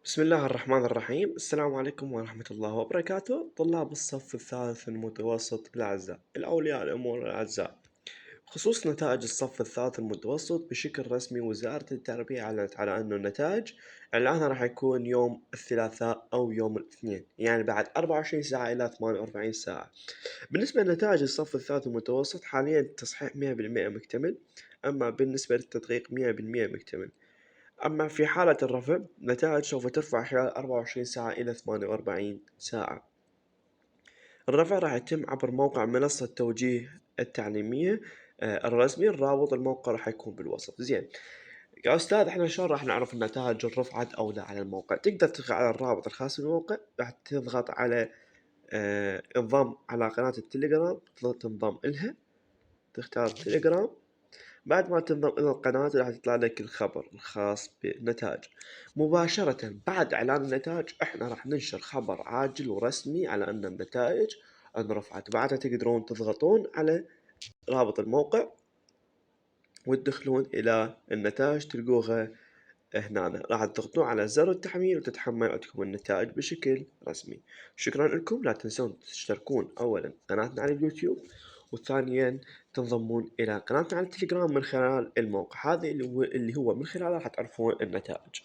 بسم الله الرحمن الرحيم. السلام عليكم ورحمة الله وبركاته. طلاب الصف الثالث المتوسط الأعزاء، الأولياء الأمور الأعزاء، بخصوص نتائج الصف الثالث المتوسط بشكل رسمي وزارة التربية أعلنت على أنه النتائج إعلانها راح يكون يوم الثلاثاء أو يوم الاثنين، يعني بعد 24 ساعة إلى 48 ساعة. بالنسبة لنتائج الصف الثالث المتوسط حاليا التصحيح 100% مكتمل، أما بالنسبة للتدقيق 100% مكتمل. أما في حالة الرفع، النتائج سوف ترفع خلال 24 ساعة إلى 48 ساعة. الرفع راح يتم عبر موقع منصة توجيه التعليمية الرسمي. الرابط الموقع راح يكون بالوصف. زين يا أستاذ، إحنا شلون راح نعرف النتائج رفعت أو لا على الموقع؟ تقدر تدخل على الرابط الخاص بالموقع، راح تضغط على انضم على قناة التليجرام، تنضم إلها، تختار تليجرام. بعد ما تنضم إلى القناة راح يطلع لك الخبر الخاص بالنتائج. مباشرة بعد إعلان النتائج إحنا راح ننشر خبر عاجل ورسمي على أن النتائج انرفعت. بعدها تقدرون تضغطون على رابط الموقع وتدخلون إلى النتائج تلقوها هنا. راح تضغطون على زر التحميل وتتحمل عندكم النتائج بشكل رسمي. شكرا لكم. لا تنسون تشتركون أولا قناتنا على اليوتيوب، وثانيا تنضمون إلى قناتنا على التليجرام من خلال الموقع هذا اللي هو من خلاله راح تعرفون النتائج.